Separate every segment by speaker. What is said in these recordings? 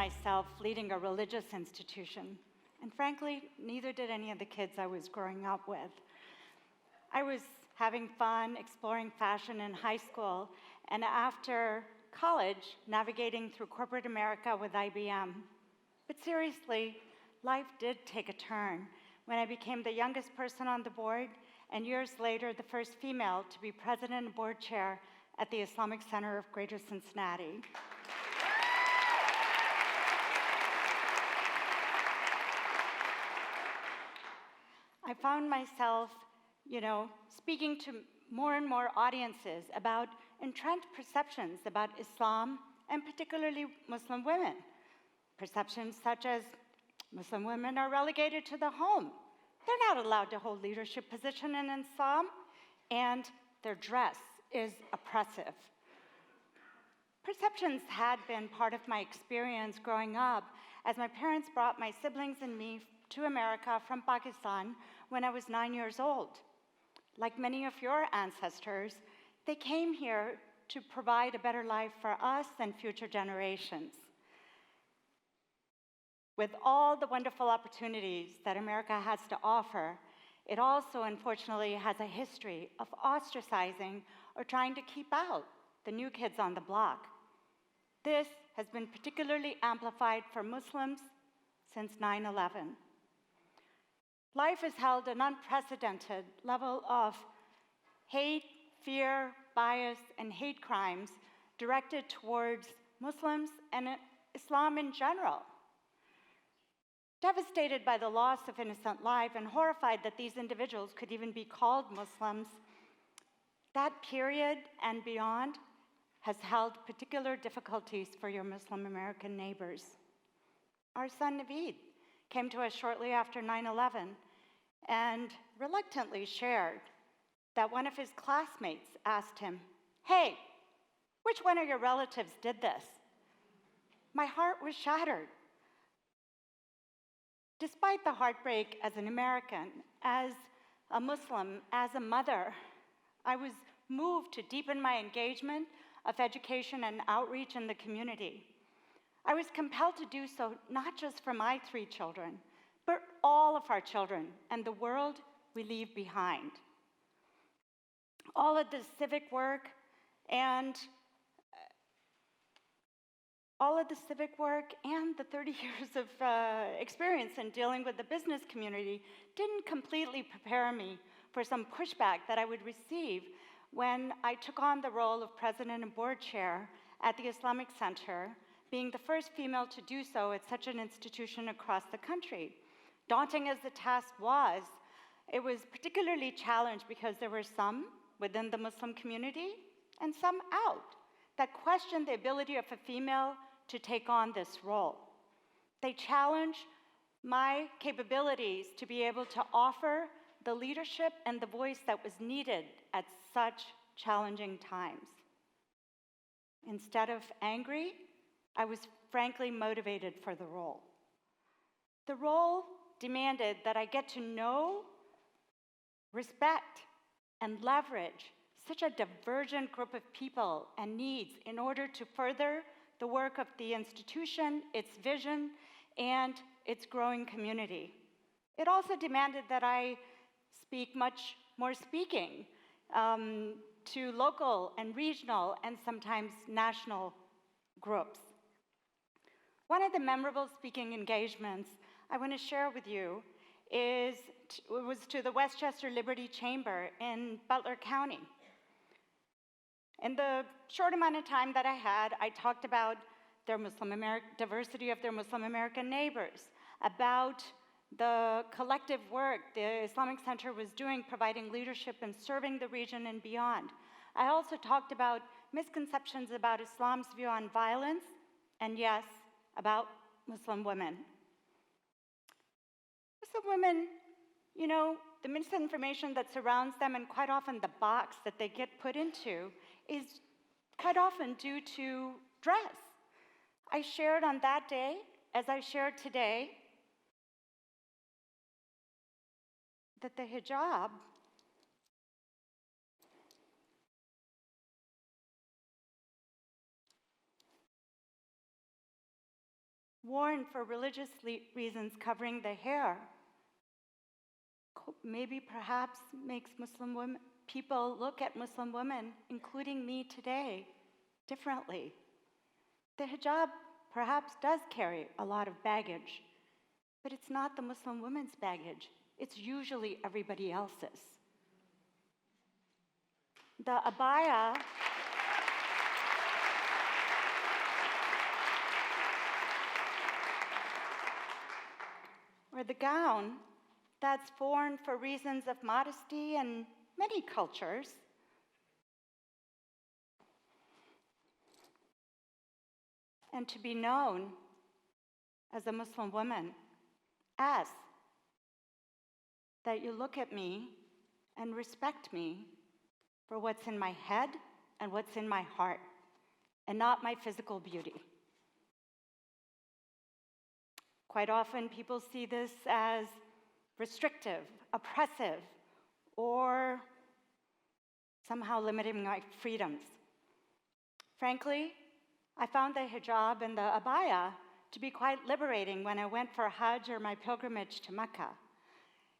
Speaker 1: myself leading a religious institution. And frankly, neither did any of the kids I was growing up with. I was having fun, exploring fashion in high school, and after college, navigating through corporate America with IBM. But seriously, life did take a turn when I became the youngest person on the board, and years later, the first female to be president and board chair at the Islamic Center of Greater Cincinnati. I found myself, speaking to more and more audiences about entrenched perceptions about Islam and particularly Muslim women. Perceptions such as Muslim women are relegated to the home. They're not allowed to hold leadership position in Islam, and their dress is oppressive. Perceptions had been part of my experience growing up as my parents brought my siblings and me to America from Pakistan when I was 9 years old. Like many of your ancestors, they came here to provide a better life for us and future generations. With all the wonderful opportunities that America has to offer, it also, unfortunately, has a history of ostracizing or trying to keep out the new kids on the block. This has been particularly amplified for Muslims since 9/11. Life has held an unprecedented level of hate, fear, bias, and hate crimes directed towards Muslims and Islam in general. Devastated by the loss of innocent life and horrified that these individuals could even be called Muslims, that period and beyond has held particular difficulties for your Muslim American neighbors. Our son Naveed came to us shortly after 9/11 and reluctantly shared that one of his classmates asked him, "Hey, which one of your relatives did this?" My heart was shattered. Despite the heartbreak as an American, as a Muslim, as a mother, I was moved to deepen my engagement of education and outreach in the community. I was compelled to do so not just for my 3 children, but all of our children and the world we leave behind. All of the civic work and the 30 years of experience in dealing with the business community didn't completely prepare me for some pushback that I would receive when I took on the role of president and board chair at the Islamic Center, being the first female to do so at such an institution across the country. Daunting as the task was, it was particularly challenged because there were some within the Muslim community and some out that questioned the ability of a female to take on this role. They challenged my capabilities to be able to offer the leadership and the voice that was needed at such challenging times. Instead of angry, I was frankly motivated for the role. The role demanded that I get to know, respect, and leverage such a divergent group of people and needs in order to further the work of the institution, its vision, and its growing community. It also demanded that I speak much more speaking to local and regional and sometimes national groups. One of the memorable speaking engagements I want to share with you was to the Westchester Liberty Chamber in Butler County. In the short amount of time that I had, I talked about their diversity of their Muslim American neighbors, about the collective work the Islamic Center was doing, providing leadership and serving the region and beyond. I also talked about misconceptions about Islam's view on violence, and yes, about Muslim women. Muslim women, the misinformation that surrounds them and quite often the box that they get put into is quite often due to dress. I shared on that day, as I shared today, that the hijab worn for religious reasons, covering the hair, maybe perhaps makes Muslim women, people look at Muslim women, including me today, differently. The hijab perhaps does carry a lot of baggage, but it's not the Muslim woman's baggage. It's usually everybody else's. The abaya or the gown that's worn for reasons of modesty in many cultures and to be known as a Muslim woman asks that you look at me and respect me for what's in my head and what's in my heart, and not my physical beauty. Quite often, people see this as restrictive, oppressive, or somehow limiting my freedoms. Frankly, I found the hijab and the abaya to be quite liberating when I went for Hajj or my pilgrimage to Mecca.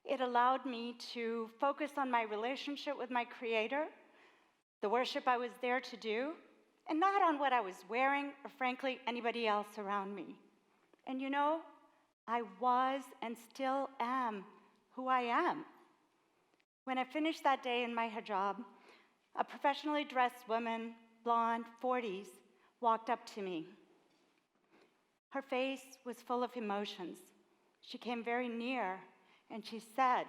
Speaker 1: It allowed me to focus on my relationship with my Creator, the worship I was there to do, and not on what I was wearing or, frankly, anybody else around me. And you know, I was and still am who I am. When I finished that day in my hijab, a professionally dressed woman, blonde, 40s, walked up to me. Her face was full of emotions. She came very near and she said,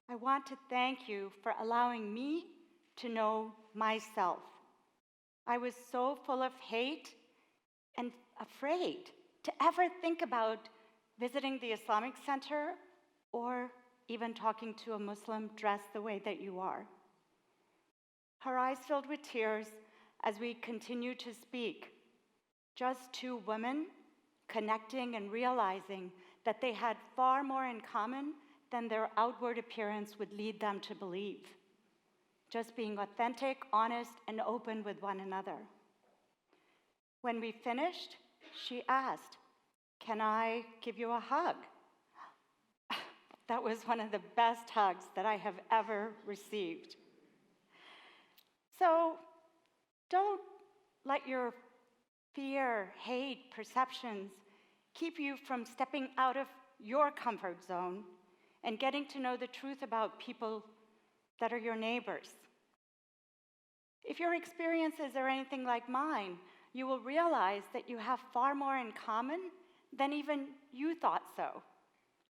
Speaker 1: "I want to thank you for allowing me to know myself. I was so full of hate and afraid to ever think about visiting the Islamic Center or even talking to a Muslim dressed the way that you are." Her eyes filled with tears as we continued to speak. Just two women connecting and realizing that they had far more in common than their outward appearance would lead them to believe. Just being authentic, honest, and open with one another. When we finished, she asked, "Can I give you a hug?" That was one of the best hugs that I have ever received. So don't let your fear, hate, perceptions keep you from stepping out of your comfort zone and getting to know the truth about people that are your neighbors. If your experiences are anything like mine, you will realize that you have far more in common than even you thought so.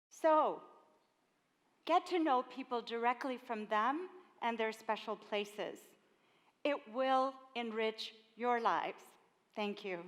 Speaker 1: So, get to know people directly from them and their special places. It will enrich your lives. Thank you.